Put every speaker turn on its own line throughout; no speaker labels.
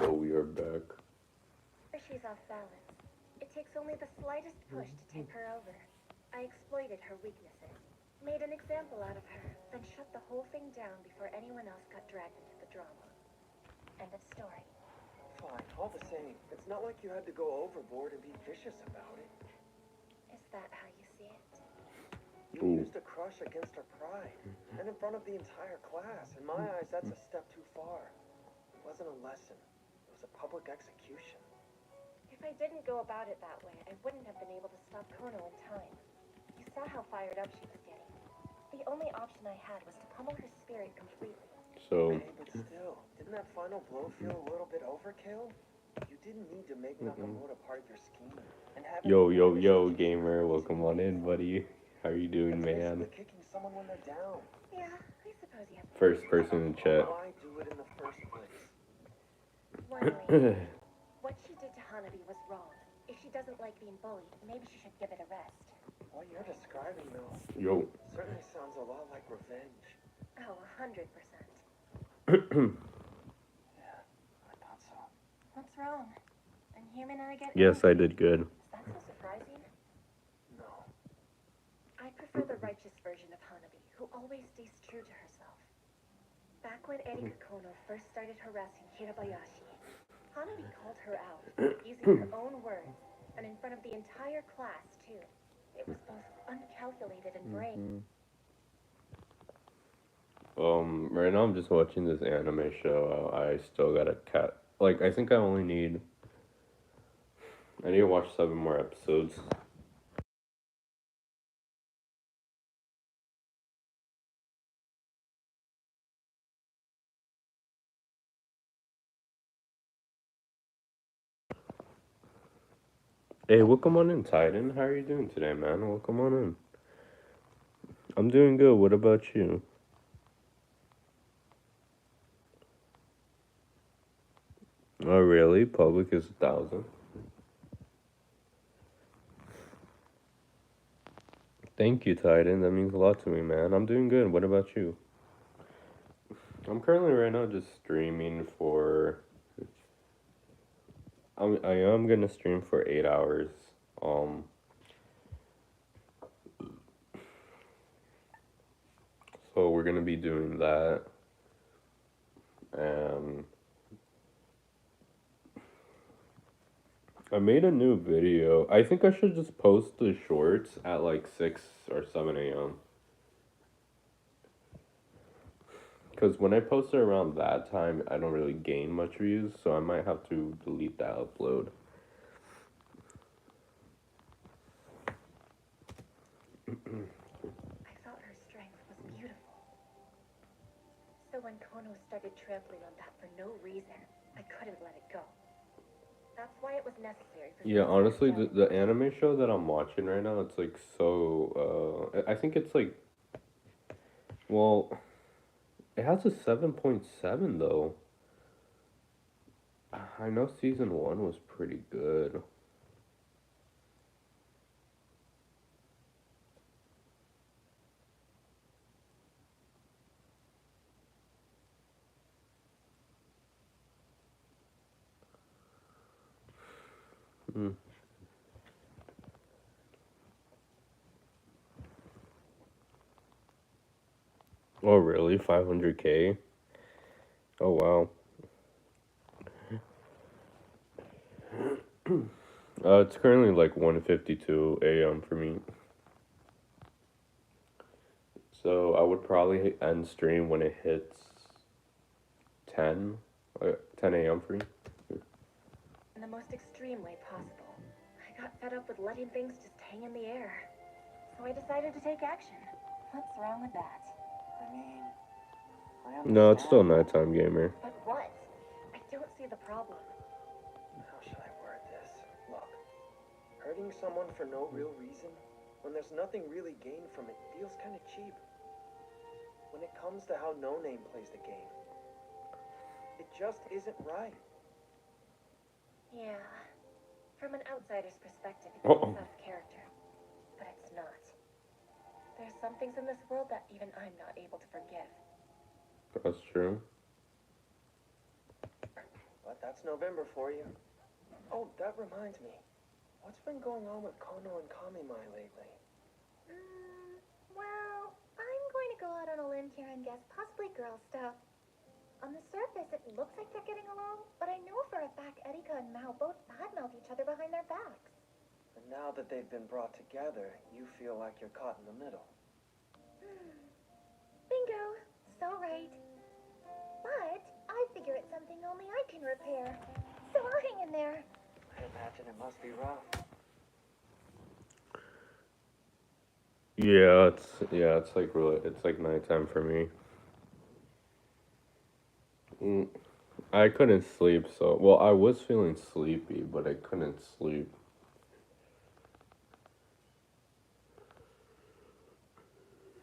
Oh, we are back.
She's off balance. It takes only the slightest push to tip her over. I exploited her weaknesses, made an example out of her, then shut the whole thing down before anyone else got dragged into the drama. End of story.
Fine, all the same, it's not like you had to go overboard and be vicious about it.
Is that how you see it?
You used a crush against her pride, and in front of the entire class. In my eyes, that's a step too far. It wasn't a lesson. It was a public execution.
If I didn't go about it that way, I wouldn't have been able to stop Kono in time. You saw how fired up she was getting. The only option I had was to pummel her spirit completely.
So,
Hey, but still, didn't that final blow feel a little bit overkill? You didn't need to make Nakamoto part of your scheme. And
yo, gamer, welcome on in, buddy. How you doing,
That's
man?
basically kicking someone when they're down.
Yeah, I suppose you have.
First person in chat.
Why do it in the first place?
One way. What she did to Hanabi was wrong. If she doesn't like being bullied, maybe she should give it a rest.
What you're describing, though,
Yo.
certainly sounds a lot like revenge.
Oh, 100%.
Yeah, I thought so.
What's wrong? I'm human and I get
Yes,
angry.
I did good.
Is that so surprising?
No.
I prefer the righteous version of Hanabi, who always stays true to herself. Back when Erika Kono first started harassing Hirabayashi, Hanabi called her out, using her own words, and in front of the entire class, too. It was both uncalculated and brave.
Right now I'm just watching this anime show. I still got a cat. Like, I think I need to watch 7 more episodes. Hey, welcome on in, Titan. How are you doing today, man? Welcome on in. I'm doing good. What about you? Oh, really? Public is 1,000. Thank you, Titan. That means a lot to me, man. I'm doing good. What about you? I'm currently right now just streaming for. I am gonna stream for 8 hours. So we're gonna be doing that, and I made a new video. I think I should just post the shorts at like 6 or 7 a.m. Because when I post it around that time, I don't really gain much views, so I might have to delete that upload.
I thought her strength was beautiful. So when Kono started trampling on that for no reason, I couldn't let it go. That's why it was necessary for me
Yeah,
to
honestly,
start
the anime show that I'm watching right now, it's like so, I think it's like, well, it has a 7.7 though. I know season 1 was pretty good. Hmm. Oh, really? 500K? Oh, wow. It's currently like 1:52 a.m. for me. So I would probably end stream when it hits 10, 10 a.m. for me.
in the most extreme way possible. I got fed up with letting things just hang in the air. So I decided to take action. What's wrong with that?
I mean,
No, it's still nighttime, gamer.
But what? I don't see the problem.
How should I word this? Look, hurting someone for no real reason, when there's nothing really gained from it, feels kind of cheap. When it comes to how No Name plays the game, it just isn't right.
Yeah. From an outsider's perspective, it
Uh-oh.
seems off character. But it's not. There's some things in this world that even I'm not able to forgive.
That's true.
But That's November for you. Oh, that reminds me. What's been going on with Kono and Kamimai lately?
Well, I'm going to go out on a limb here and guess possibly girl stuff. On the surface, it looks like they're getting along, but I know for a fact Erika and Mao both badmouth each other behind their backs.
And now that they've been brought together, you feel like you're caught in the middle.
Bingo. So right. But I figure it's something only I can repair. So I'll hang in there.
I imagine it must be rough.
It's like really, it's like nighttime for me. I couldn't sleep, so well, I was feeling sleepy, but I couldn't sleep.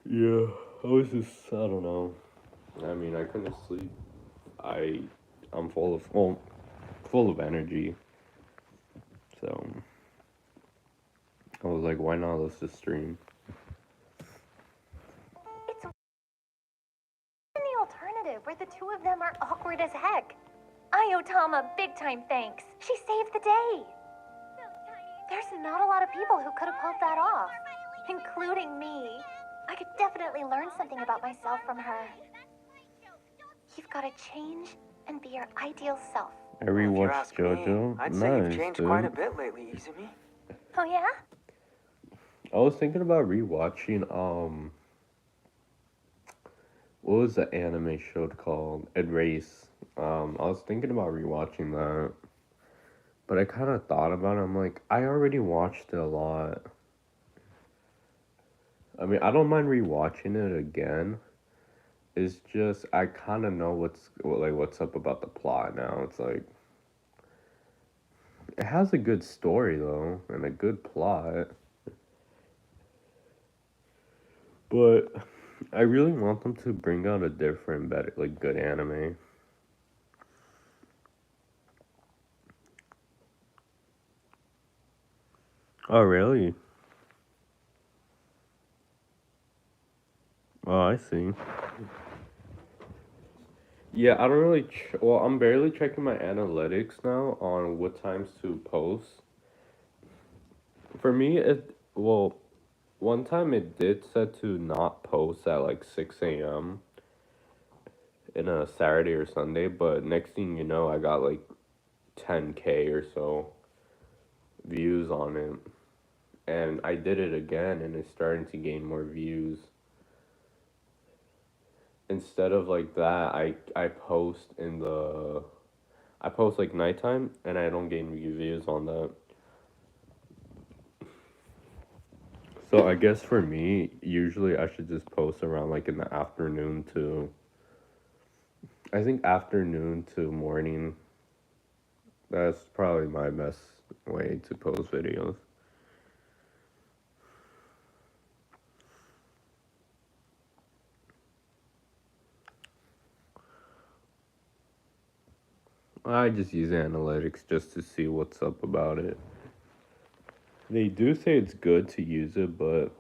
Yeah, I was just, I don't know. I mean, I couldn't sleep. I I'm full of energy. So I was like, why not? Let's just stream.
It's the alternative where the two of them are awkward as heck. I owe Tama big time thanks. She saved the day. There's not a lot of people who could have pulled that off, including me. I could definitely learn something about myself from her. You've got to change and be your ideal self.
I
Well, if you
rewatched
ask me,
JoJo.
I'd say you've
Nice,
changed
dude.
quite a bit lately, Izumi.
Oh yeah?
I was thinking about rewatching what was the anime show called? Erase. I was thinking about rewatching that. But I kind of thought about it. I'm like, I already watched it a lot. I mean, I don't mind rewatching it again. It's just I kind of know what's up about the plot now. It's like it has a good story though and a good plot, but I really want them to bring out a different, better, like good anime. Oh really? Oh, I see. Yeah, I don't really. Well, I'm barely checking my analytics now on what times to post. For me, one time it did set to not post at like 6 a.m. in a Saturday or Sunday, but next thing you know, I got like 10K or so views on it. And I did it again and it's starting to gain more views. Instead of like that, I post like nighttime and I don't gain views on that. So I guess for me, usually I should just post around like in the afternoon to I think afternoon to morning. That's probably my best way to post videos. I just use analytics just to see what's up about it. They do say it's good to use it, but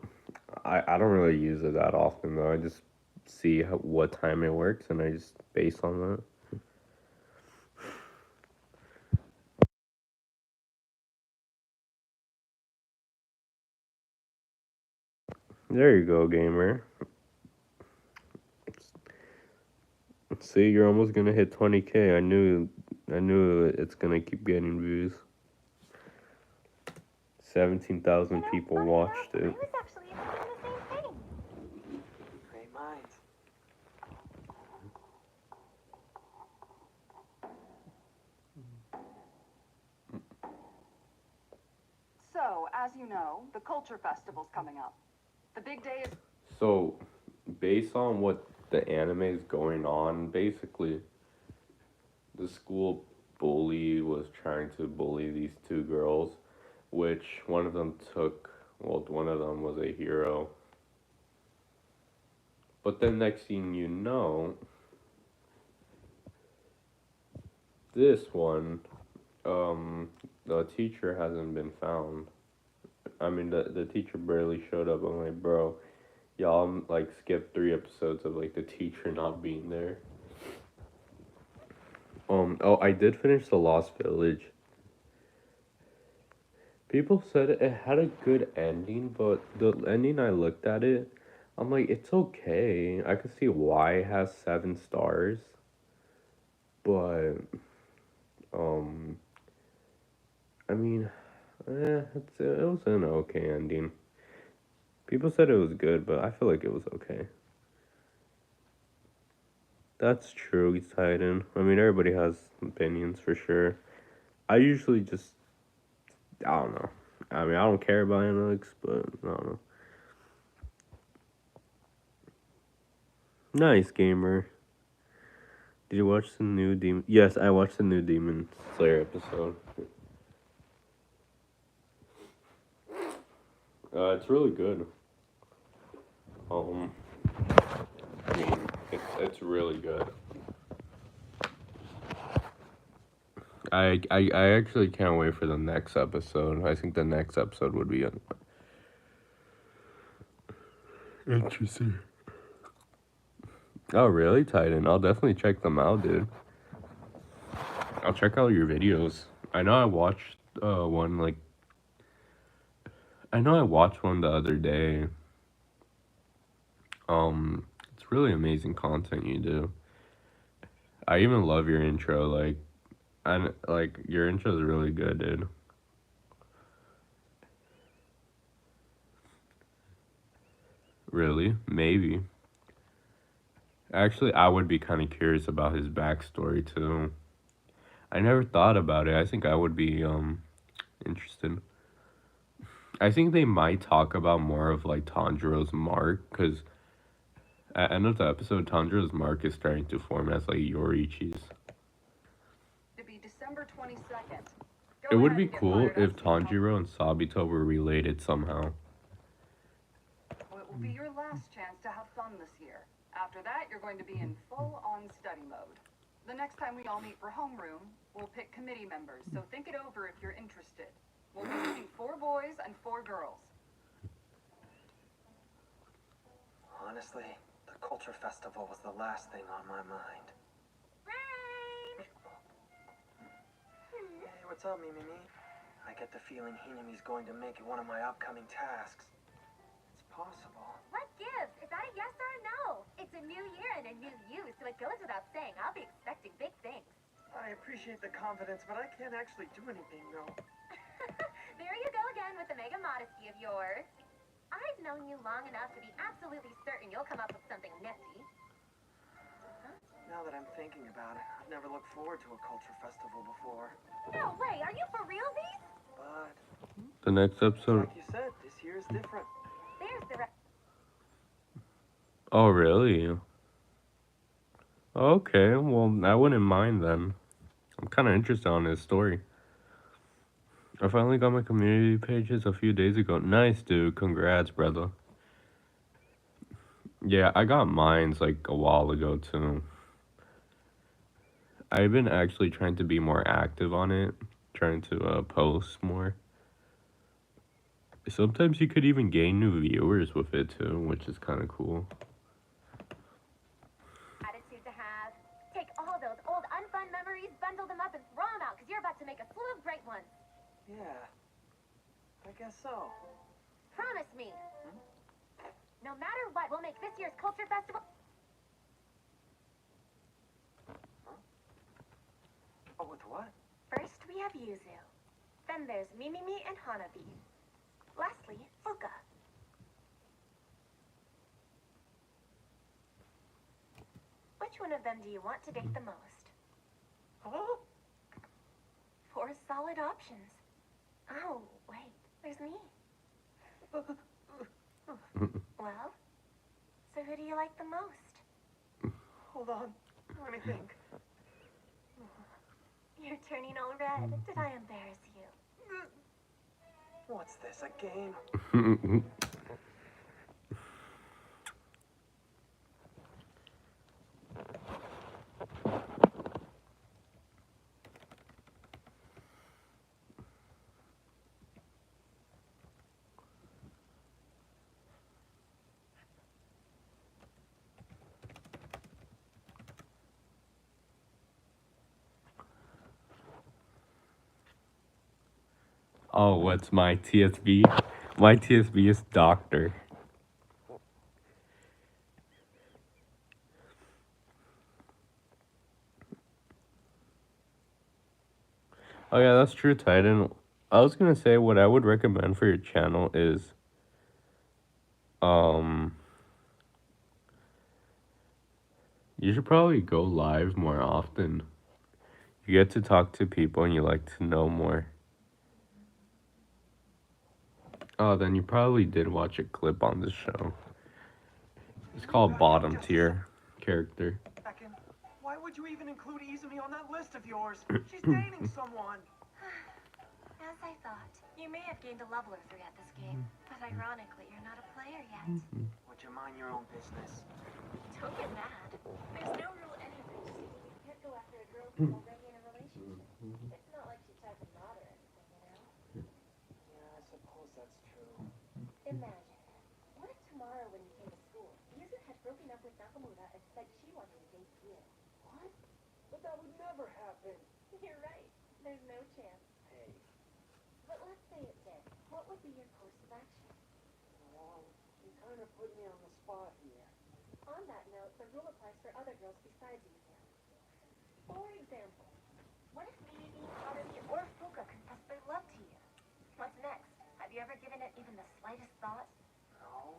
I don't really use it that often though. I just see what time it works and I just base on that. There you go, gamer. See, you're almost gonna hit 20K. I knew it's gonna keep getting views. 17,000 people watched it.
I was actually thinking the same thing.
Great minds.
So, as you know, the Culture Festival's coming up. The big day is...
So, based on what the anime is going on, basically, the school bully was trying to bully these two girls, which one of them one of them was a hero. But then next thing you know, this one, the teacher hasn't been found. I mean, the teacher barely showed up. I'm like, bro, y'all like skipped 3 episodes of like the teacher not being there. Oh, I did finish The Lost Village. People said it had a good ending, but the ending I looked at it, I'm like, it's okay. I could see why it has 7 stars, but um, I mean, it was an okay ending. People said it was good, but I feel like it was okay. That's true, Titan. I mean, everybody has opinions for sure. I usually just, I don't know. I mean, I don't care about analytics, but I don't know. Nice gamer. Did you watch the new Demon? Yes, I watched the new Demon Slayer episode. It's really good. Um, I mean, it's really good. I actually can't wait for the next episode. I think the next episode would be interesting. Oh, really, Titan? I'll definitely check them out, dude. I'll check out your videos. I know I watched one like I know I watched one the other day. It's really amazing content you do. I even love your intro. Like your intro is really good, dude. Really? Maybe. Actually, I would be kind of curious about his backstory too. I never thought about it. I think I would be interested. I think they might talk about more of like Tanjiro's mark, because at end of the episode, Tanjiro's mark is starting to form as like Yoriichi's.
To be December 22nd.
It
Go
would
ahead
be
and get
cool
fired up,
if
Seasonal.
Tanjiro and Sabito were related somehow.
Well, it will be your last chance to have fun this year. After that, you're going to be in full-on study mode. The next time we all meet for homeroom, we'll pick committee members, so think it over if you're interested. We'll be shooting 4 boys and 4 girls.
Honestly, the Culture Festival was the last thing on my mind.
Rain!
Hey, what's up, Mimi? I get the feeling Hinami's going to make it one of my upcoming tasks. It's possible.
What gives? Is that a yes or a no? It's a new year and a new you, so it goes without saying I'll be expecting big things.
I appreciate the confidence, but I can't actually do anything, though.
There you go again with the mega modesty of yours. I've known you long enough to be absolutely certain you'll come up with something nifty.
Now that I'm thinking about it, I've never looked forward to a culture festival before.
No way, are you for realsies?
But,
The next episode.
like you said, this year is different.
There's the
Oh, really? Okay, well, I wouldn't mind then. I'm kind of interested on his story. I finally got my community pages a few days ago. Nice, dude. Congrats, brother. Yeah, I got mines like a while ago, too. I've been actually trying to be more active on it, trying to post more. Sometimes you could even gain new viewers with it, too, which is kind of cool.
attitude to have. Take all those old unfun memories, bundle them up, and throw them out, because you're about to make a slew of great ones.
Yeah, I guess so.
Promise me. No matter what, we'll make this year's Culture Festival...
Oh, with what?
First, we have Yuzu. Then there's Mimimi and Hanabi. Lastly, Fuka. Which one of them do you want to date the most?
Huh?
4 solid options. Oh, wait, there's me. Well, so who do you like the most?
Hold on. Let me think.
You're turning all red. Did I embarrass you?
What's this, a game?
Oh, what's my TSB? My TSB is doctor. Oh yeah, that's true, Titan. I was gonna say what I would recommend for your channel is you should probably go live more often. You get to talk to people and you like to know more. Oh, then you probably did watch a clip on this show. It's called Bottom Tier Character.
Second, why would you even include Izumi on that list of yours? She's dating someone.
As I thought, you may have gained a level or 3 at this game, but ironically, you're not a player yet.
Would you mind your own business?
Don't get mad. There's no rule anywhere. You can't go after a girl who's already in a relationship. It's not like she tried to not or anything, you know?
Yeah, I suppose that's true.
Imagine. What if tomorrow when you came to school, Yuzu had broken up with Nakamura and said she wanted to date you?
What? But that would never happen.
You're right. There's no chance.
Hey,
But let's say it did. What would be your course of action?
well, you kind of put me on the spot here.
On that note, the rule applies for other girls besides Yuzu. For example, what if maybe Haruhi or Fuka confess their love to you? What's next? Have you ever given it even the slightest thought?
No,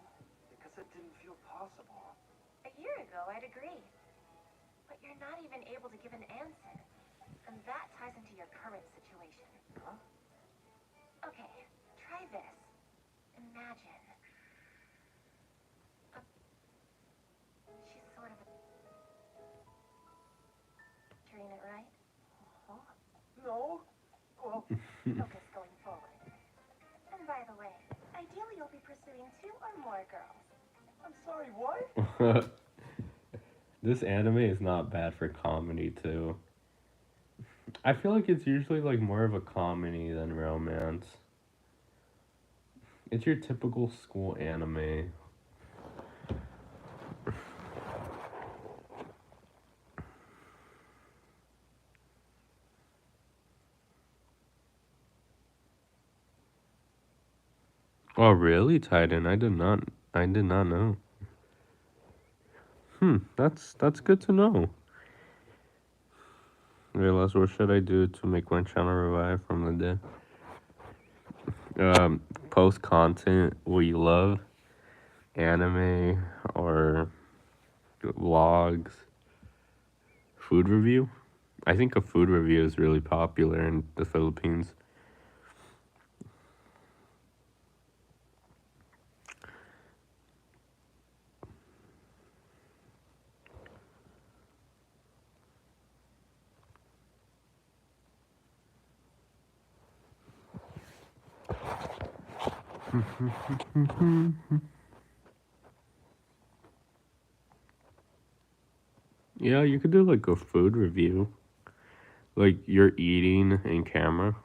because it didn't feel possible.
A year ago, I'd agree. But you're not even able to give an answer. And that ties into your current situation.
Huh?
Okay, try this. Imagine. She's sort of picturing it right?
Huh? No? Well,
Focus going forward. And by the way, ideally you'll be pursuing 2 or more girls.
I'm sorry, what?
This anime is not bad for comedy too. I feel like it's usually like more of a comedy than romance. It's your typical school anime. Oh really, Titan? I did not know. That's good to know. Realize what should I do to make my channel revive from the dead? Post content we love, anime or vlogs, food review. I think a food review is really popular in the Philippines. Yeah, you could do like a food review. Like you're eating in camera.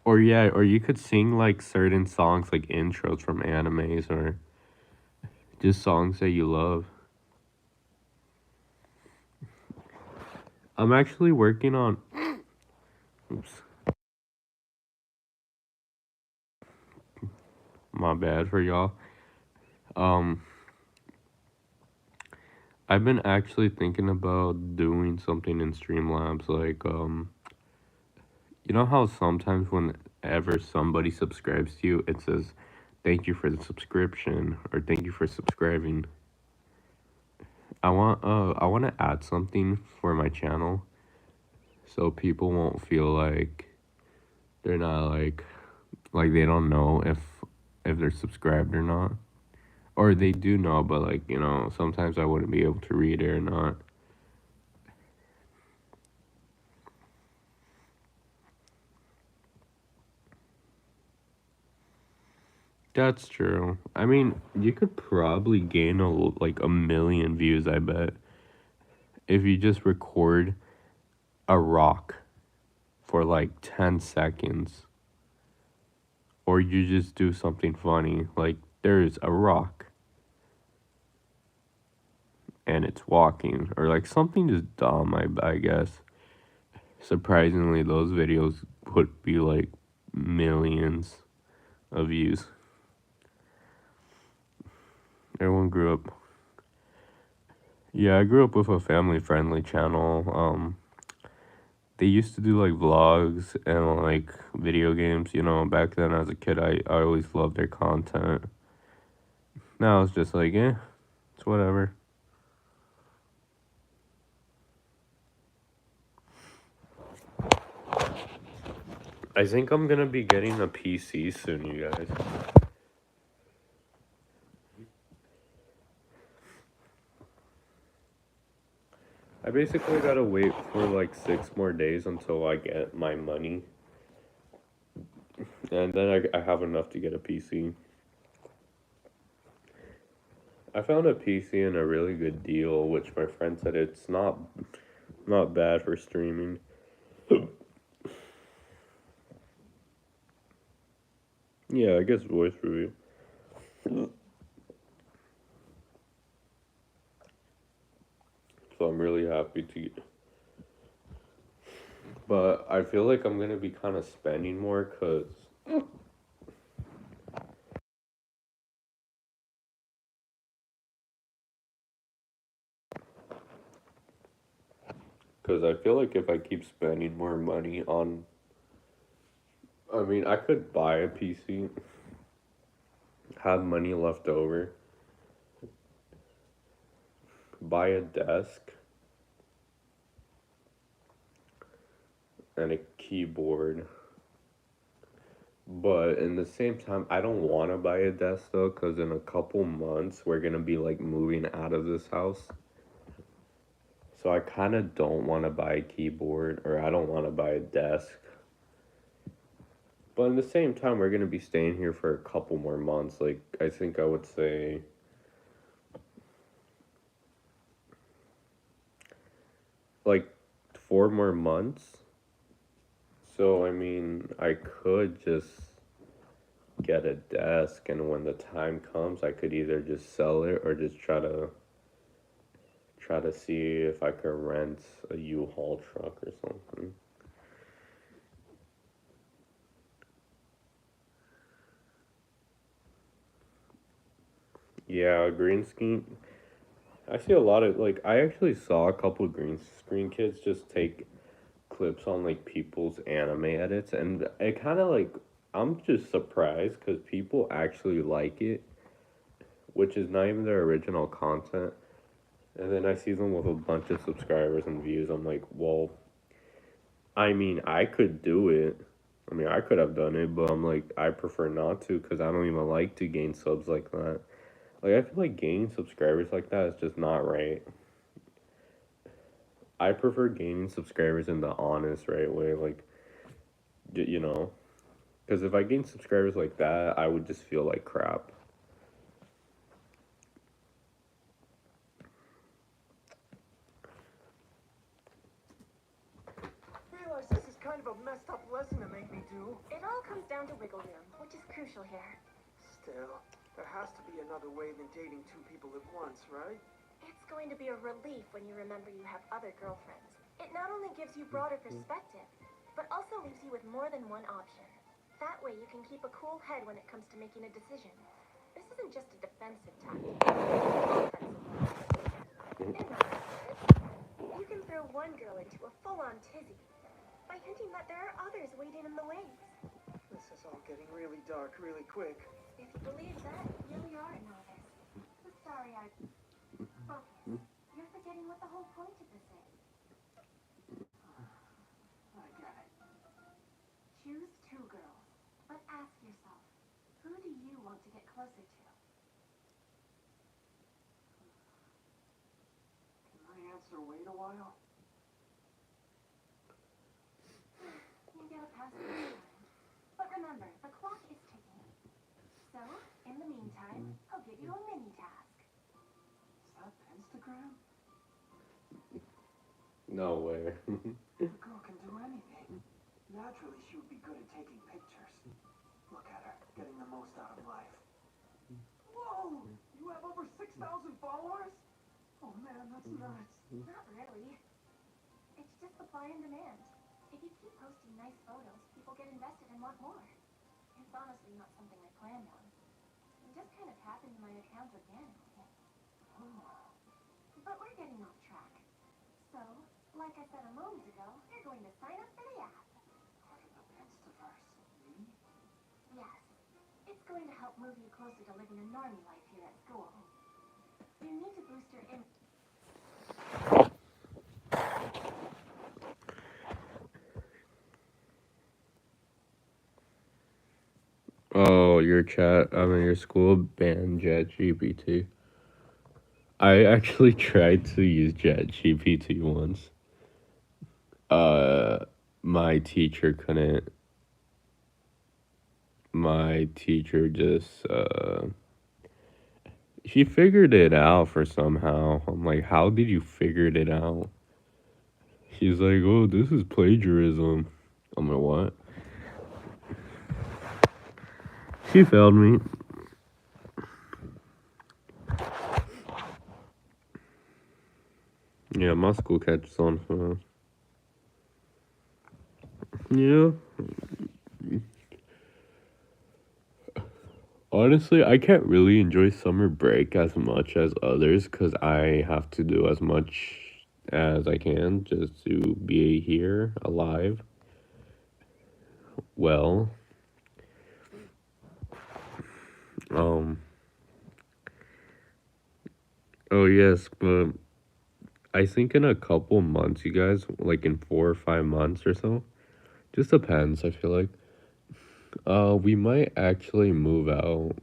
Or yeah, or you could sing like certain songs like intros from animes or just songs that you love. I'm actually working on oops. My bad for y'all. I've been actually thinking about doing something in Streamlabs like you know how sometimes whenever somebody subscribes to you, it says, "Thank you for the subscription" or "Thank you for subscribing." I want to add something for my channel, so people won't feel like they're not like they don't know if they're subscribed or not, or they do know, but like you know sometimes I wouldn't be able to read it or not. That's true. I mean, you could probably gain like a million views, I bet, if you just record a rock for like 10 seconds. Or you just do something funny, like there's a rock and it's walking, or like something just dumb, I guess. Surprisingly, those videos would be like millions of views. Everyone grew up. Yeah, I grew up with a family friendly channel. They used to do like vlogs and like video games, you know. Back then as a kid, I always loved their content. Now it's just like, it's whatever. I think I'm gonna be getting a PC soon, you guys. I basically gotta wait for like 6 more days until I get my money. And then I have enough to get a PC. I found a PC in a really good deal, which my friend said it's not bad for streaming. Yeah, I guess voice review. So I'm really happy to get. But I feel like I'm gonna be kind of spending more cause I feel like if I keep spending more money on, I mean, I could buy a PC, have money left over, buy a desk and a keyboard. But in the same time, I don't want to buy a desk though, because in a couple months, we're going to be like moving out of this house. So I kind of don't want to buy a keyboard or I don't want to buy a desk. But in the same time, we're going to be staying here for a couple more months. Like, I think I would say like 4 more months. So, I mean, I could just get a desk, and when the time comes, I could either just sell it or just try to see if I could rent a U-Haul truck or something. Yeah, green screen. I see a lot of like I actually saw a couple green screen kids just take clips on like people's anime edits, and it kind of like I'm just surprised because people actually like it, which is not even their original content. And then I see them with a bunch of subscribers and views. I'm like, well, I mean, I could do it. I mean, I could have done it, but I'm like, I prefer not to because I don't even like to gain subs like that. Like, I feel like gaining subscribers like that is just not right. I prefer gaining subscribers in the honest, right way. Like, you know, because if I gain subscribers like that, I would just feel like crap.
Realize this is kind of a messed up lesson to make me do.
It all comes down to wiggle room, which is crucial here.
Still, there has to be another way than dating two people at once, right?
It's going to be a relief when you remember you have other girlfriends. It not only gives you broader perspective, but also leaves you with more than one option. That way you can keep a cool head when it comes to making a decision. This isn't just a defensive tactic, it's an offensive one. In other words, you can throw one girl into a full-on tizzy by hinting that there are others waiting in the wings.
This is all getting really dark really quick.
If you believe that, you really are a novice. Sorry, Focus. You're forgetting what the whole point of this is.
I get it.
Choose two girls, but ask yourself, who do you want to get closer to?
Can my answer wait a while?
You gotta pass this time. But remember, the clock is ticking. So, in the meantime, I'll give you a mini task.
Is that Instagram?
No way.
The girl can do anything. Naturally, she would be good at taking pictures. Look at her, getting the most out of life. Whoa! You have over 6,000 followers? Oh man, that's nuts.
Not really. It's just supply and demand. If you keep posting nice photos, people get invested and want more. It's honestly not something I planned on. It just kind of happened in my account organically. But we're getting off track. So, like I said a moment ago, you're going to sign up for the app. Yes. It's going to help move you closer to living a normie life here at school. You need to boost your image.
Oh, your school banned ChatGPT. I actually tried to use ChatGPT once. Uh, my teacher couldn't. My teacher just, she figured it out for somehow. I'm like, how did you figure it out? She's like, oh, this is plagiarism. I'm like, what? She failed me. Yeah, my school catches on for that. Yeah. Honestly, I can't really enjoy summer break as much as others because I have to do as much as I can just to be here alive. Well, um, oh yes, but I think in a couple months, you guys, like in 4 or 5 months or so, just depends, I feel like. We might actually move out.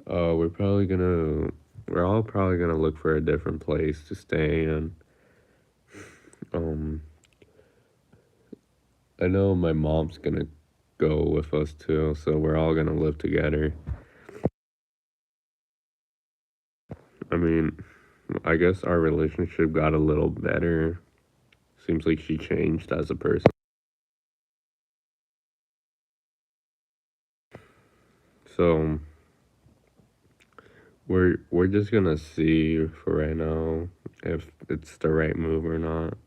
We're probably gonna, we're all probably gonna look for a different place to stay in. Um, I know my mom's gonna go with us too, so we're all gonna live together. I mean, I guess our relationship got a little better. Seems like she changed as a person. So we're just gonna see for right now if it's the right move or not.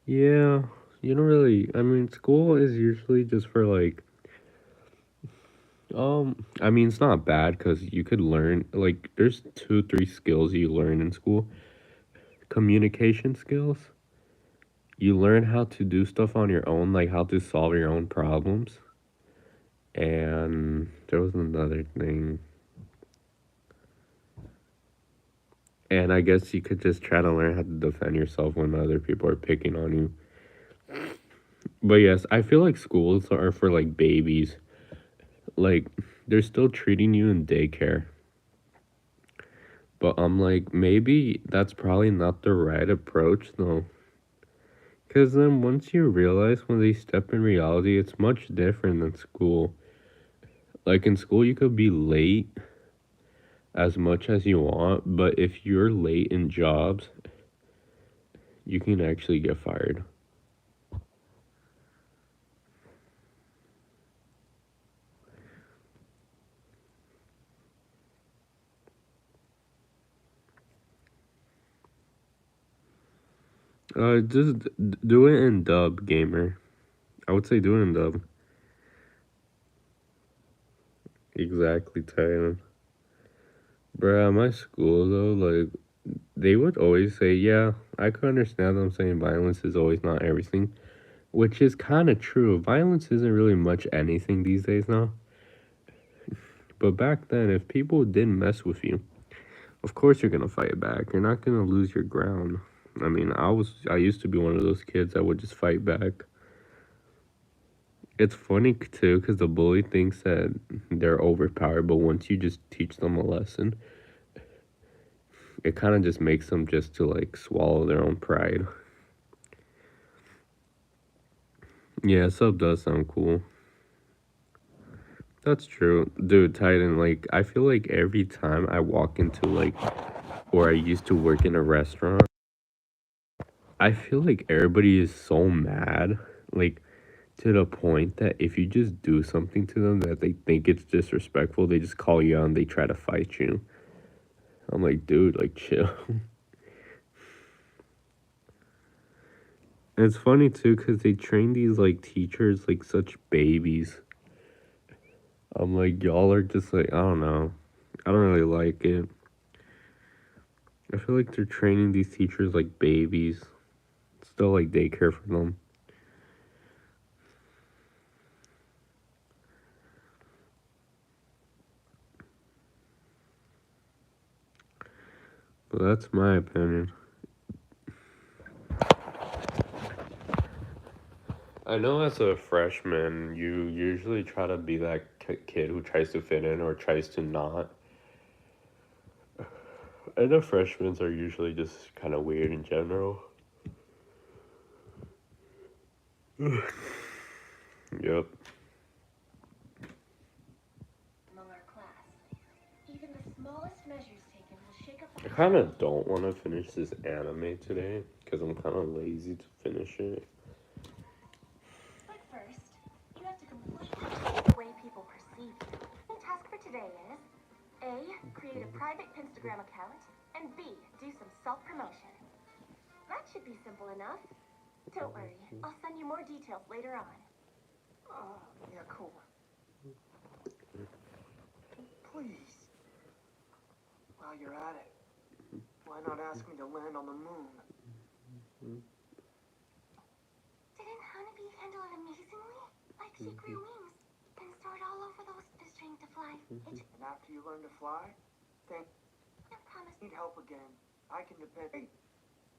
Yeah, you don't really. I mean, school is usually just for like. I mean, it's not bad because you could learn like there's 2, 3 skills you learn in school. Communication skills. You learn how to do stuff on your own, like how to solve your own problems. And there was another thing. And I guess you could just try to learn how to defend yourself when other people are picking on you. But yes, I feel like schools are for like babies. Like they're still treating you in daycare. But I'm like, maybe that's probably not the right approach though. Because then once you realize when they step in reality, it's much different than school. Like in school, you could be late as much as you want, but if you're late in jobs, you can actually get fired. Just do it in dub, gamer. I would say do it in dub. Exactly, Titan. Bruh, at my school though, like they would always say, yeah, I could understand them saying violence is always not everything, which is kind of true. Violence isn't really much anything these days now. But back then, if people didn't mess with you, of course you're gonna fight back. You're not gonna lose your ground. I mean, I used to be one of those kids that would just fight back. It's funny too, because the bully thinks that they're overpowered, but once you just teach them a lesson, it kind of just makes them just to like swallow their own pride. Yeah, sub does sound cool. That's true. Dude, Titan, like, I feel like every time I walk into, like, or I used to work in a restaurant, I feel like everybody is so mad, like, to the point that if you just do something to them that they think it's disrespectful, they just call you out and they try to fight you. I'm like, dude, like, chill. It's funny too because they train these like teachers like such babies. I'm like, y'all are just like, I don't know. I don't really like it. I feel like they're training these teachers like babies. Still like daycare for them. But that's my opinion. I know as a freshman, you usually try to be that kid who tries to fit in or tries to not. And the freshmen are usually just kind of weird in general. Yep.
Among our class, even the smallest measures taken will shake up
I
the
kind of don't want to finish this anime today because I'm kind of lazy to finish it.
But first, you have to completely change the way people perceive you. The task for today is A. Create a private Instagram account, and B. Do some self-promotion. That should be simple enough. Don't worry, I'll send you more details later on.
Yeah, cool. Please. While you're at it, why not ask me to land on the moon?
Didn't Hanabi handle it amazingly? Like she grew wings and soared all over those string to fly.
And after you learn to fly,
I promise.
need help again. I can depend. Hey,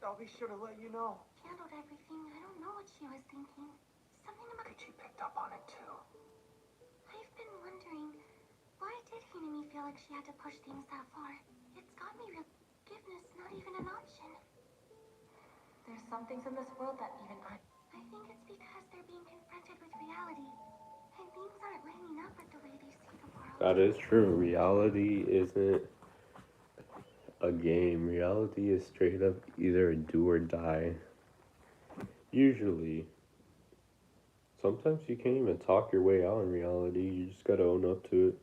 I'll be sure to let you know.
Handled everything. I don't know what she was thinking. Something about.
She picked up on it too.
I've been wondering, why did Hinami feel like she had to push things that far? It's got me real. Forgiveness not even an option. There's some things in this world that even I think it's because they're being confronted with reality. And things aren't lining up with the way they see the world.
That is true. Reality isn't a game. Reality is straight up either do or die. Usually. Sometimes you can't even talk your way out in reality. You just gotta own up to it.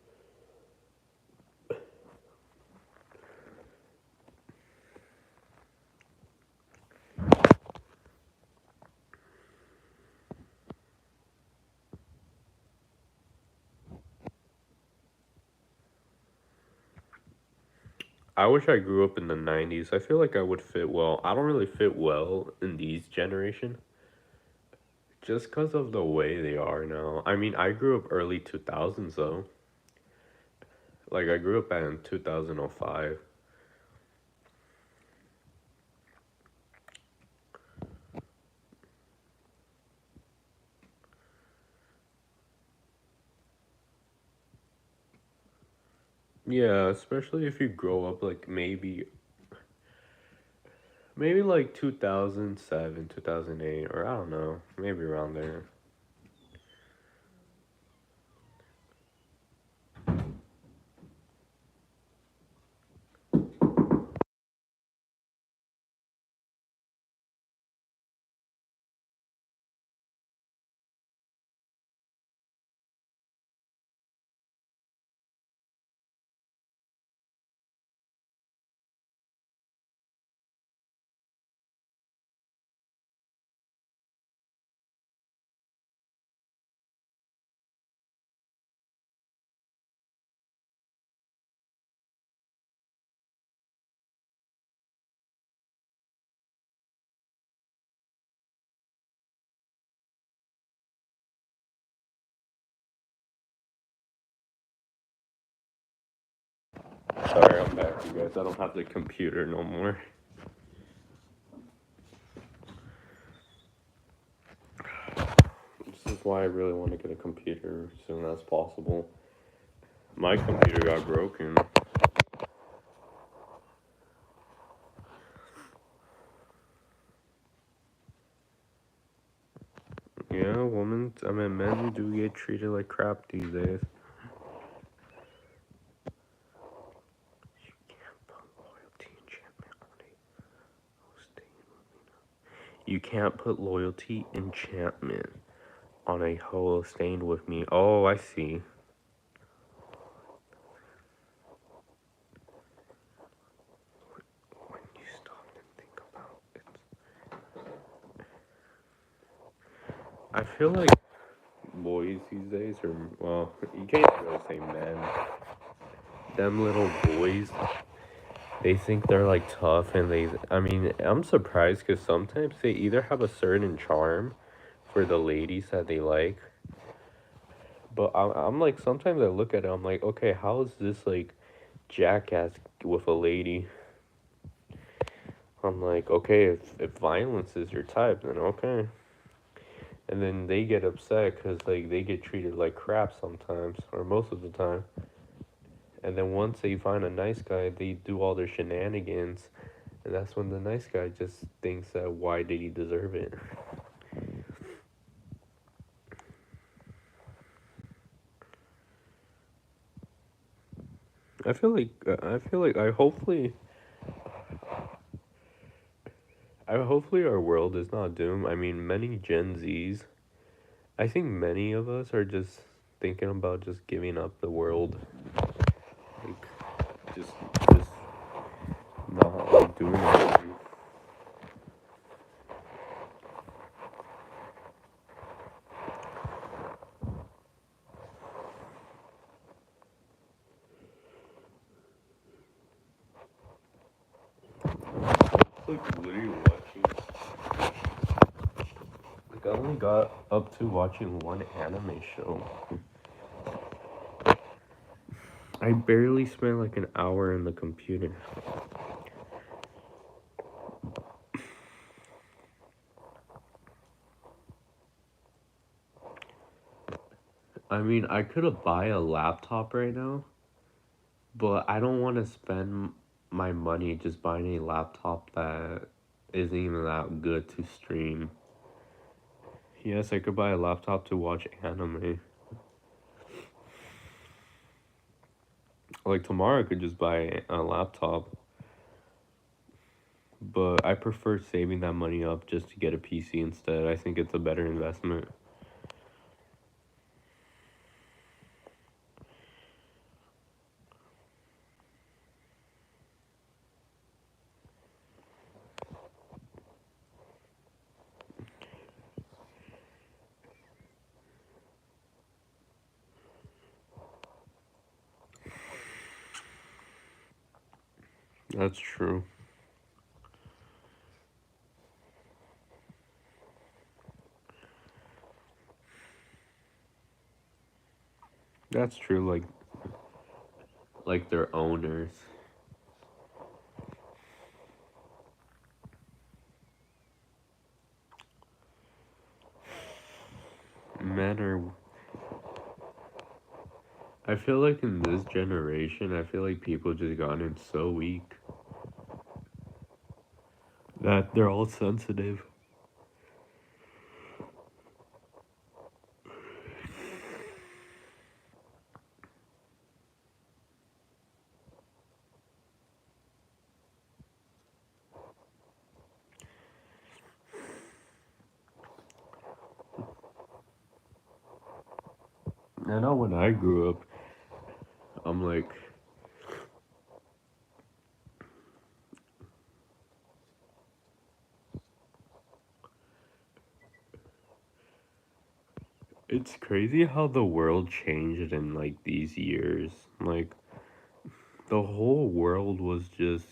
I wish I grew up in the 90s. I feel like I would fit well. I don't really fit well in these generation just because of the way they are now. I mean, I grew up early 2000s though. Like I grew up in 2005. Yeah, especially if you grow up like maybe like 2007, 2008 or I don't know, maybe around there. Sorry, I'm back, you guys. I don't have the computer no more. This is why I really want to get a computer as soon as possible. My computer got broken. Yeah, men do get treated like crap these days. You can't put loyalty enchantment on a hoe stained with me. Oh, I see. When you stop and think about it. feel like boys these days, or well, you can't really say men. Them little boys, they think they're like tough, and I mean, I'm surprised because sometimes they either have a certain charm for the ladies that they like, but I'm like, sometimes I look at it, I'm like, okay, how is this like jackass with a lady? I'm like, okay, if violence is your type, then okay. And then they get upset because like they get treated like crap sometimes, or most of the time. And then once they find a nice guy, they do all their shenanigans, and that's when the nice guy just thinks that why did he deserve it? I hopefully our world is not doomed. I mean, many Gen Zs, I think many of us are just thinking about just giving up the world, like just not like doing anything. Like literally watching. Like I only got up to watching one anime show. I barely spent like an hour in the computer. I mean, I could have buy a laptop right now, but I don't want to spend my money just buying a laptop that isn't even that good to stream. Yes, I could buy a laptop to watch anime. Like tomorrow, I could just buy a laptop, but I prefer saving that money up just to get a PC instead. I think it's a better investment. That's true. That's true. Like their owners. Men are. I feel like in this generation, I feel like people just gotten so weak that they're all sensitive. I know when I grew up, I'm like, it's crazy how the world changed in like these years. Like, the whole world was just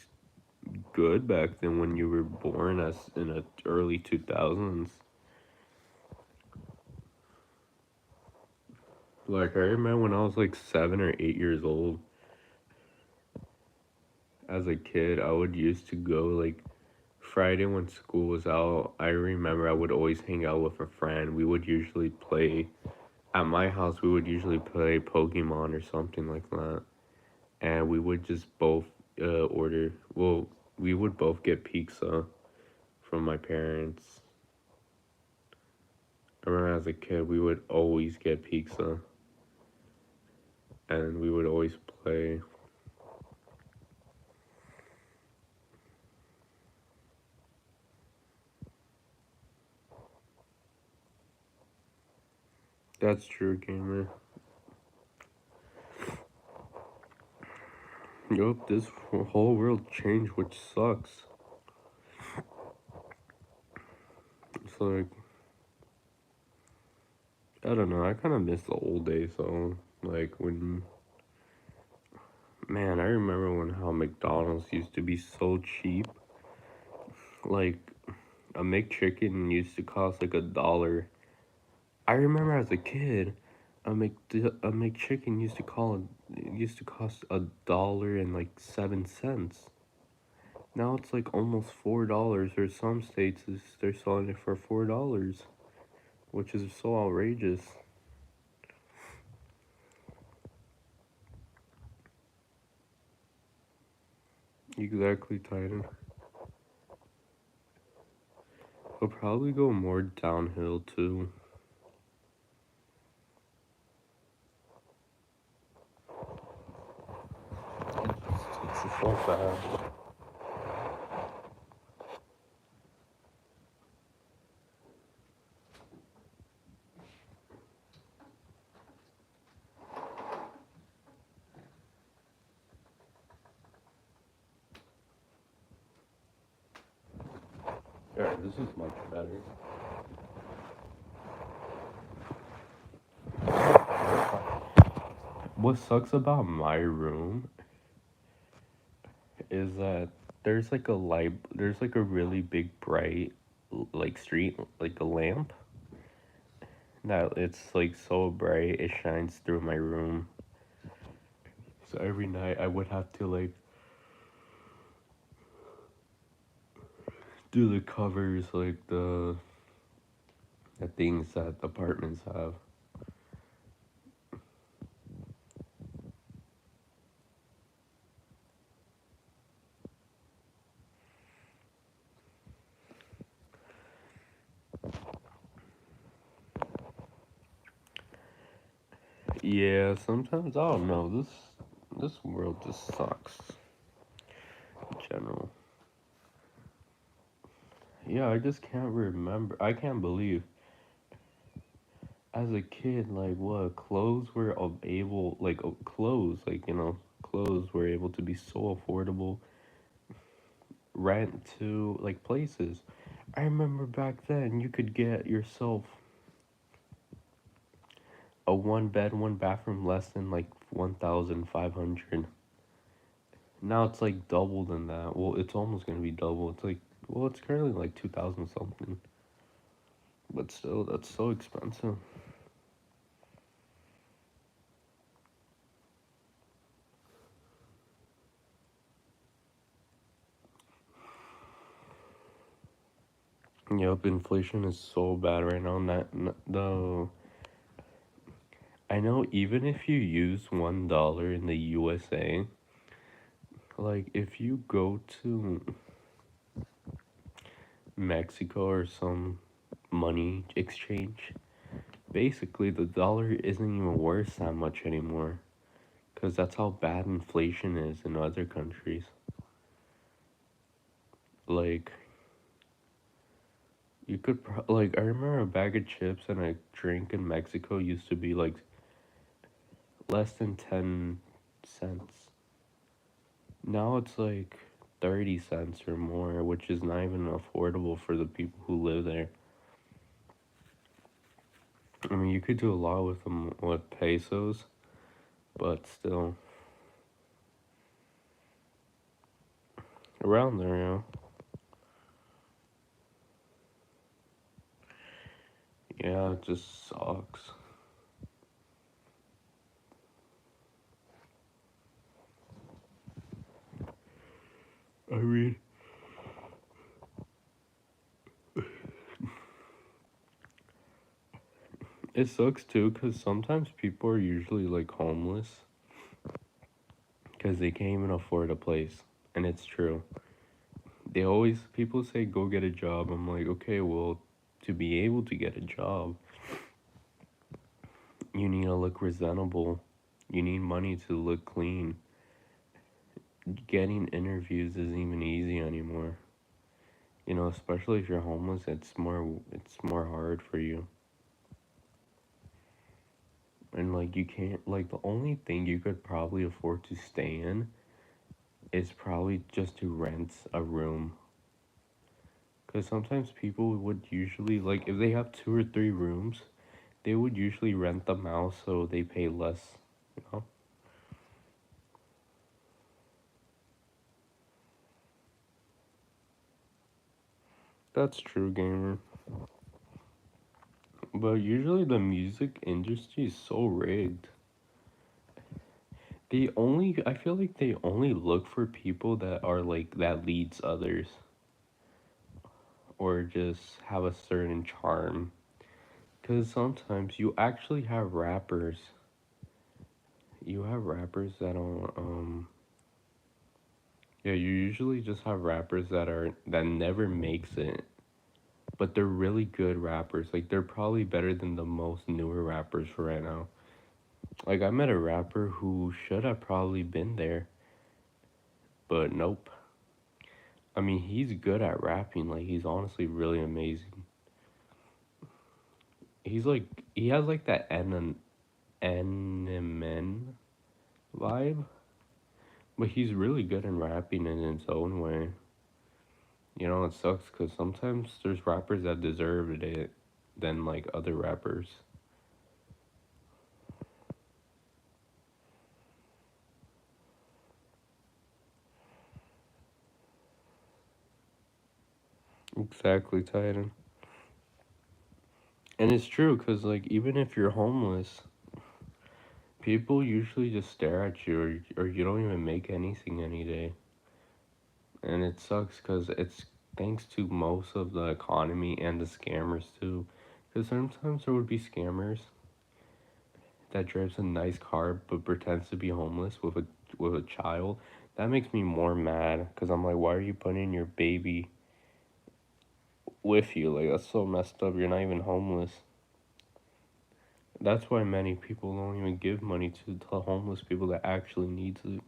good back then when you were born as in the early 2000s. Like, I remember when I was like 7 or 8 years old, as a kid, I would used to go like Friday when school was out. I remember I would always hang out with a friend. We would usually play at my house. We would usually play Pokemon or something like that, and we would just both order. Well, we would both get pizza from my parents. I remember as a kid, we would always get pizza, and we would always play. That's true, gamer. Yup, this whole world changed, which sucks. It's like, I don't know. I kind of miss the old days though. Like when, man, I remember when how McDonald's used to be so cheap. Like a McChicken used to cost like $1. I remember as a kid, a McChicken used to cost $1.07. Now it's like almost $4. Or some states they're selling it for $4, which is so outrageous. Exactly, Titan. He'll probably go more downhill too. It's so bad. Alright, this is much better. What sucks about my room is that there's like a really big bright like street like a lamp that it's like so bright it shines through my room. So every night I would have to like do the covers like the things that the apartments have. Yeah, sometimes I don't know. This world just sucks in general. Yeah, I just can't remember. I can't believe as a kid, like what clothes were able, like clothes, like clothes were able to be so affordable. Rent to like places. I remember back then you could get yourself a one bed, one bathroom less than like 1,500. Now it's like double than that. Well, it's almost gonna be double. It's like, well, it's currently like 2,000 something. But still, that's so expensive. Yep, inflation is so bad right now. The I know even if you use $1 in the USA, like if you go to Mexico or some money exchange, basically the dollar isn't even worth that much anymore. Because that's how bad inflation is in other countries. Like, like, I remember a bag of chips and a drink in Mexico used to be like less than 10 cents. Now it's like 30 cents or more, which is not even affordable for the people who live there. I mean, you could do a lot with them with pesos, but still around there, yeah, it just sucks. I mean, it sucks too, because sometimes people are usually like homeless because they can't even afford a place. And it's true. People say go get a job. I'm like, okay, well, to be able to get a job, you need to look presentable. You need money to look clean. Getting interviews isn't even easy anymore. Especially if you're homeless, it's more hard for you. And like you can't like the only thing you could probably afford to stay in is probably just to rent a room. Cuz sometimes people would usually like if they have two or three rooms, they would usually rent them out so they pay less, you know? That's true, gamer. But usually the music industry is so rigged. I feel like they only look for people that are like, that leads others. Or just have a certain charm. Because sometimes you actually have rappers. You have rappers that don't, yeah, you usually just have rappers that never makes it. But they're really good rappers. Like, they're probably better than the most newer rappers for right now. Like, I met a rapper who should have probably been there, but nope. I mean, he's good at rapping. Like, he's honestly really amazing. He's like, he has like that Eminem vibe, but he's really good in rapping in his own way. You know, it sucks because sometimes there's rappers that deserved it than like other rappers. Exactly, Titan. And it's true because, like, even if you're homeless, people usually just stare at you, or you don't even make anything any day. And it sucks because it's thanks to most of the economy and the scammers, too. Because sometimes there would be scammers that drives a nice car but pretends to be homeless with a child. That makes me more mad because I'm like, why are you putting your baby with you? Like, that's so messed up. You're not even homeless. That's why many people don't even give money to the homeless people that actually needs it.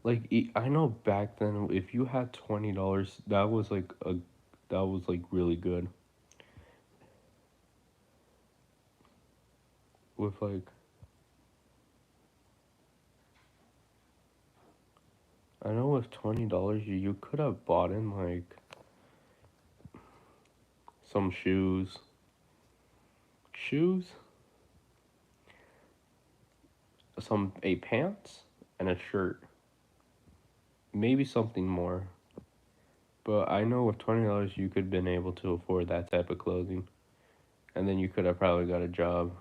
Like, I know back then, if you had $20, that was like really good. With like, I know with $20, you could have bought in like some shoes, some a pants, and a shirt. Maybe something more. But I know with $20 you could have been able to afford that type of clothing. And then you could have probably got a job.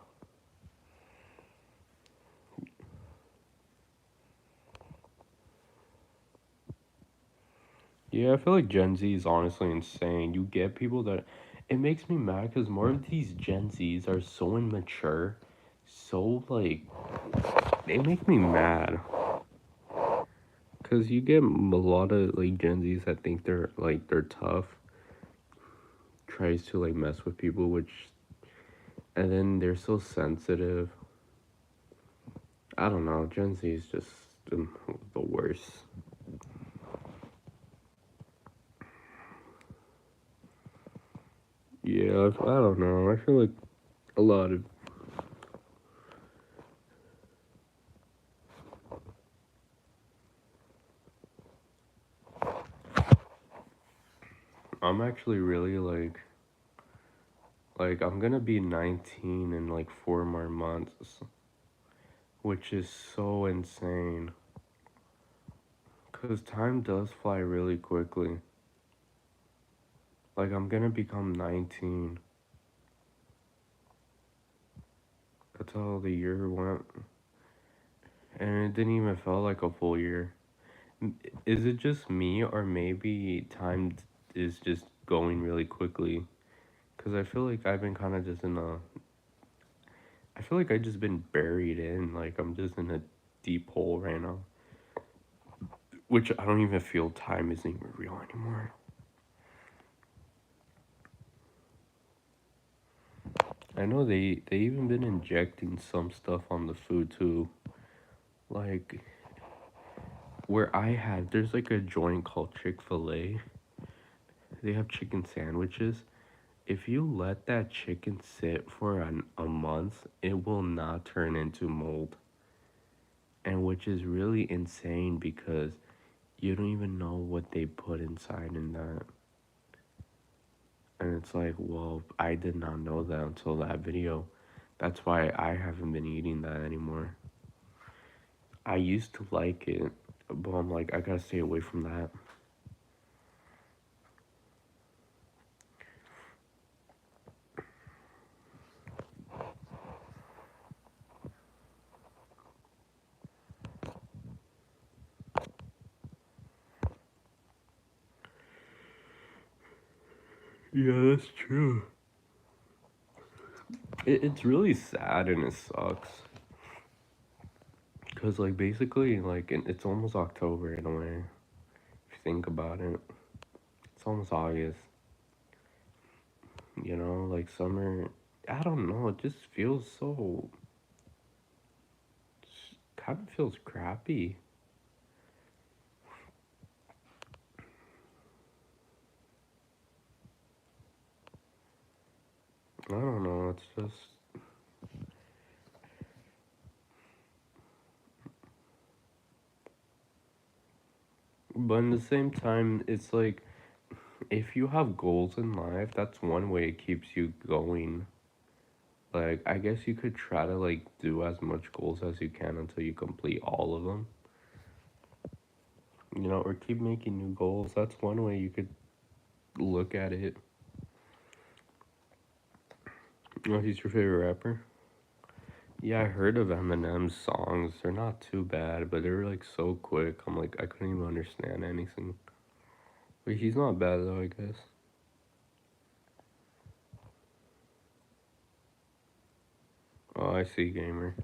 Yeah, I feel like Gen Z is honestly insane. You get people that. It makes me mad because more of these Gen Zs are so immature. So, like. They make me mad. Because you get a lot of, like, Gen Zs that think they're tough. Tries to, like, mess with people, which. And then they're so sensitive. I don't know. Gen Z is just the worst. Yeah, I don't know. I feel like a lot of. I'm actually really like I'm gonna be 19 in like 4 more months, which is so insane. Cause time does fly really quickly. Like I'm gonna become 19. That's how the year went, and it didn't even feel like a full year. Is it just me, or maybe time is just going really quickly? Cause I feel like I've been kind of just in a. I feel like I just been buried in. Like I'm just in a deep hole right now. Which I don't even feel time isn't even real anymore. I know they even been injecting some stuff on the food too. Like where I had there's like a joint called Chick-fil-A. They have chicken sandwiches. If you let that chicken sit for a month, it will not turn into mold. And which is really insane because you don't even know what they put inside in that. And it's like, well, I did not know that until that video. That's why I haven't been eating that anymore. I used to like it, but I'm like, I gotta stay away from that. Yeah, that's true. It's really sad and it sucks. Because, like, basically, like, it's almost October in a way. If you think about it, it's almost August. You know, like, summer, I don't know, it just feels so. Kind of feels crappy. I don't know, it's just. But in the same time, it's like, if you have goals in life, that's one way it keeps you going. Like, I guess you could try to, like, do as much goals as you can until you complete all of them. You know, or keep making new goals. That's one way you could look at it. Oh, he's your favorite rapper? Yeah, I heard of Eminem's songs. They're not too bad, but they're, like, so quick. I'm like, I couldn't even understand anything. But he's not bad, though, I guess. Oh, I see, gamer.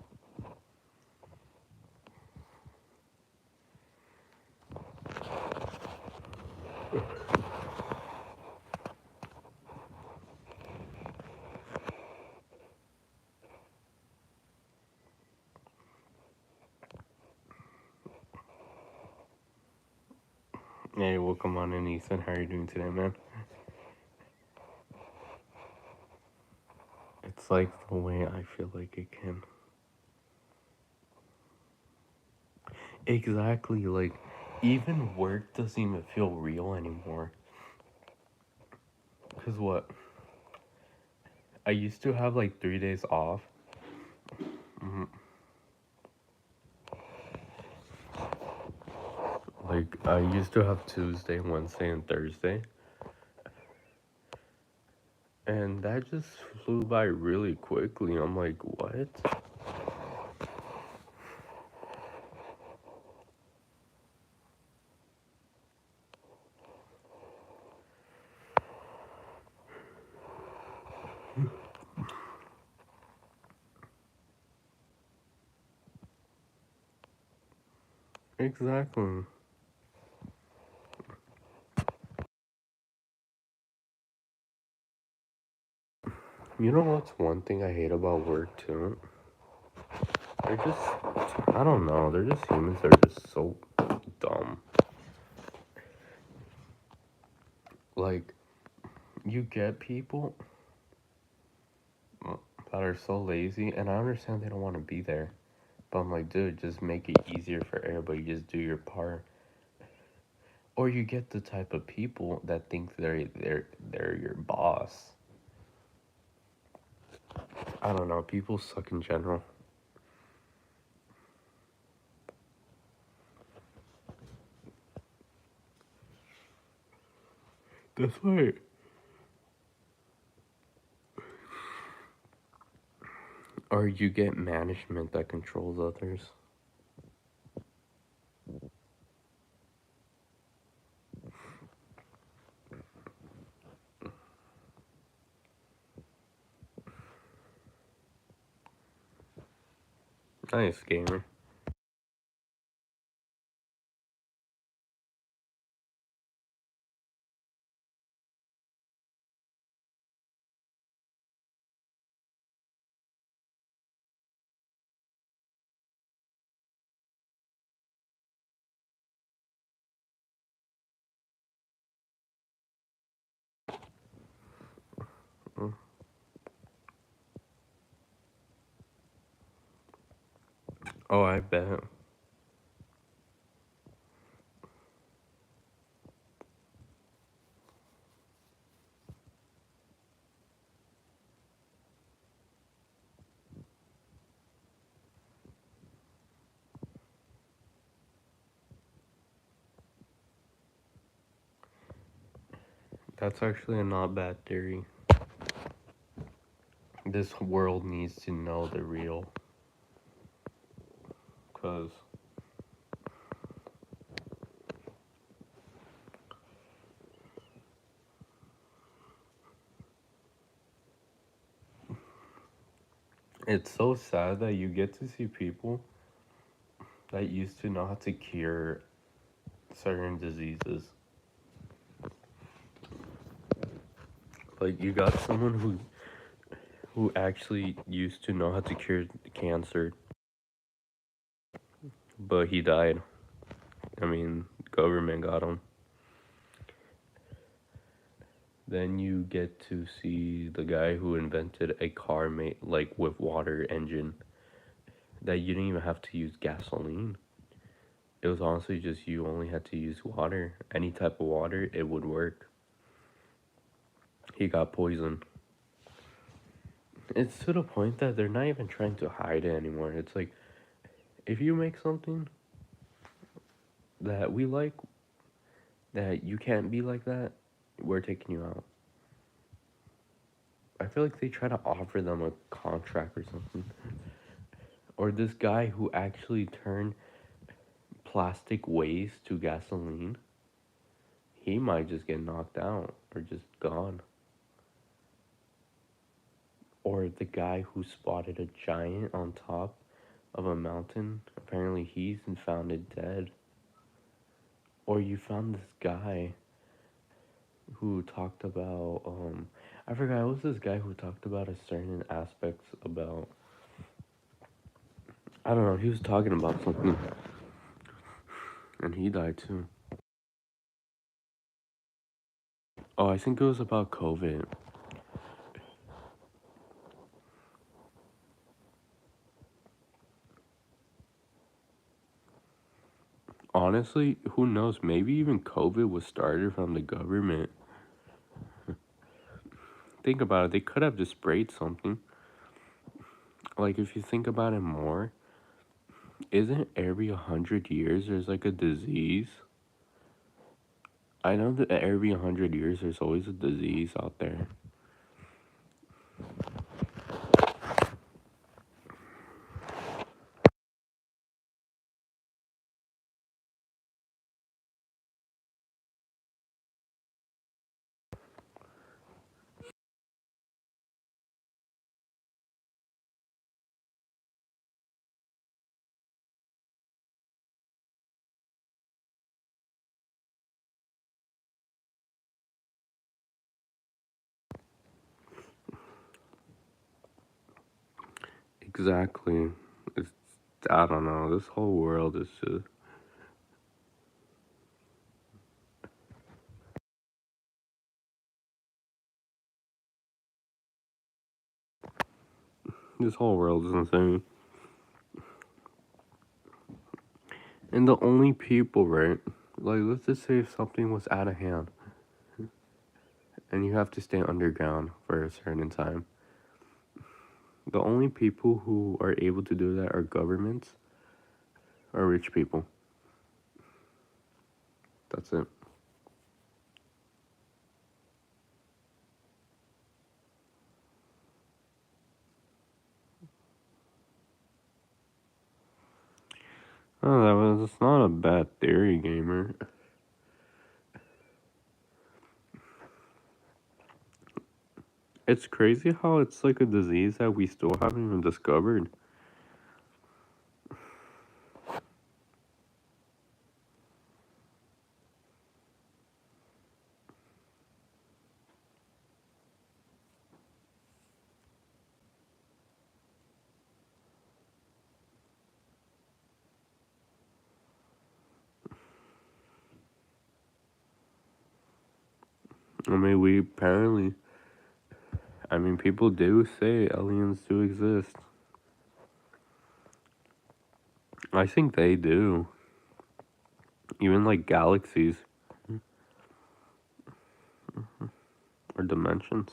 Hey, welcome on in, Ethan. How are you doing today, man? It's like the way I feel like it can. Exactly, like, even work doesn't even feel real anymore. Because what? I used to have like 3 days off. hmm Like, I used to have Tuesday, Wednesday, and Thursday. And that just flew by really quickly. I'm like, what? Exactly. You know what's one thing I hate about work too? They're just, I don't know, they're just humans, they're just so dumb. Like, you get people that are so lazy, and I understand they don't want to be there. But I'm like, dude, just make it easier for everybody, just do your part. Or you get the type of people that think they're your boss. I don't know, people suck in general. That's why. Or you get management that controls others. Nice, gamer. Mm. Oh, I bet. That's actually a not bad theory. This world needs to know the real. Because it's so sad that you get to see people that used to know how to cure certain diseases. Like you got someone who actually used to know how to cure cancer, but he died. I mean, government got him. Then you get to see the guy who invented a car made like with water engine that you didn't even have to use gasoline. It was honestly just you only had to use water. Any type of water, it would work. He got poisoned. It's to the point that they're not even trying to hide it anymore. It's like, if you make something that we like, that you can't be like that, we're taking you out. I feel like they try to offer them a contract or something. Or this guy who actually turned plastic waste to gasoline, he might just get knocked out or just gone. Or the guy who spotted a giant on top of a mountain, apparently he's been found dead. Or you found this guy who talked about, I forgot, it was this guy who talked about a certain aspects about, I don't know, he was talking about something. And he died too. Oh, I think it was about COVID. Honestly, who knows? Maybe even COVID was started from the government. Think about it, they could have just sprayed something. Like, if you think about it more, isn't every 100 years there's like a disease? I know that every 100 years there's always a disease out there. Exactly. It's, I don't know. This whole world is just. This whole world is insane. And the only people, right? Like, let's just say if something was out of hand and you have to stay underground for a certain time. The only people who are able to do that are governments or rich people. That's it. Oh, that's not a bad theory, gamer. It's crazy how it's like a disease that we still haven't even discovered. I mean, we apparently. I mean, people do say aliens do exist. I think they do. Even like galaxies or dimensions.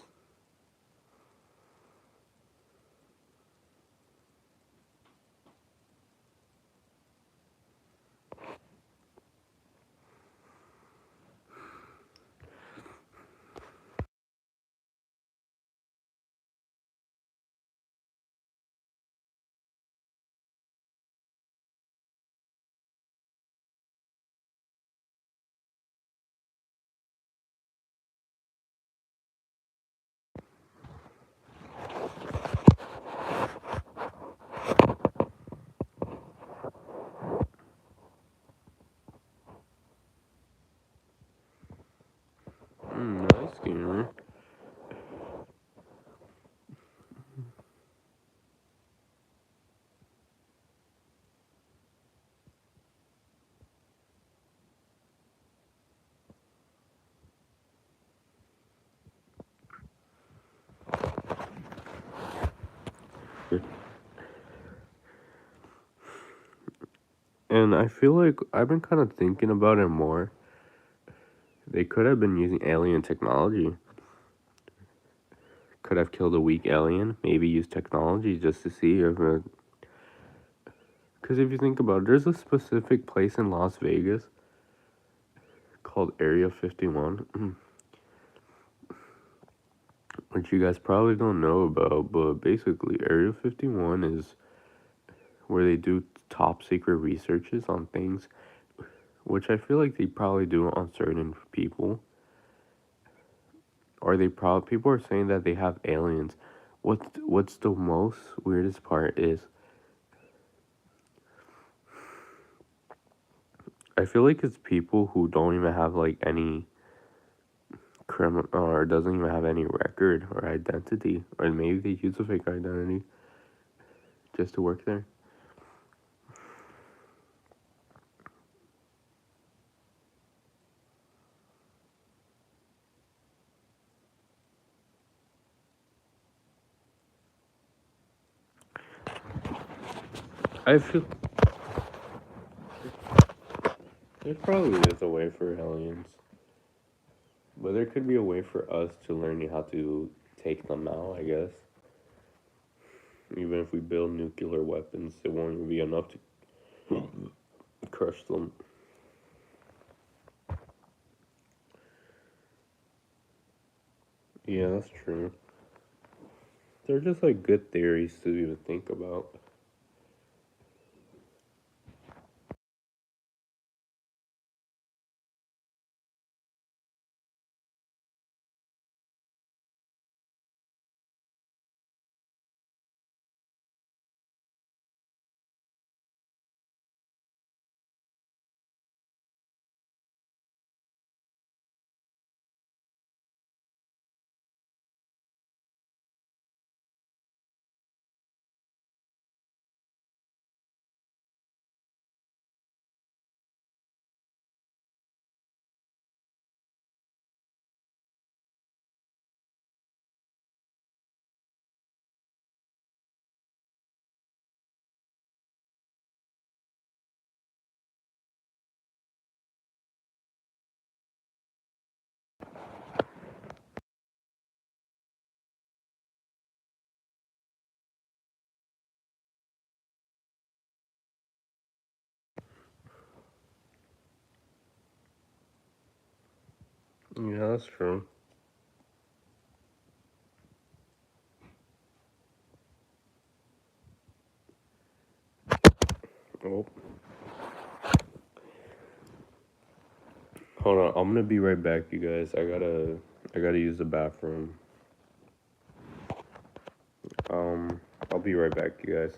And I feel like I've been kind of thinking about it more. They could have been using alien technology. Could have killed a weak alien. Maybe use technology just to see if it. Because if you think about it, there's a specific place in Las Vegas called Area 51, which you guys probably don't know about, but basically, Area 51 is where they do top secret researches on things, which I feel like they probably do on certain people. Or people are saying that they have aliens. What's the most weirdest part is I feel like it's people who don't even have like any criminal or doesn't even have any record or identity, or maybe they use a fake identity just to work there. I feel there probably is a way for aliens, but there could be a way for us to learn how to take them out, I guess. Even if we build nuclear weapons, it won't even be enough to crush them. Yeah, that's true. They're just like good theories to even think about. Yeah, that's true. Oh, hold on. I'm gonna be right back, you guys. I gotta use the bathroom. Um, I'll be right back, you guys.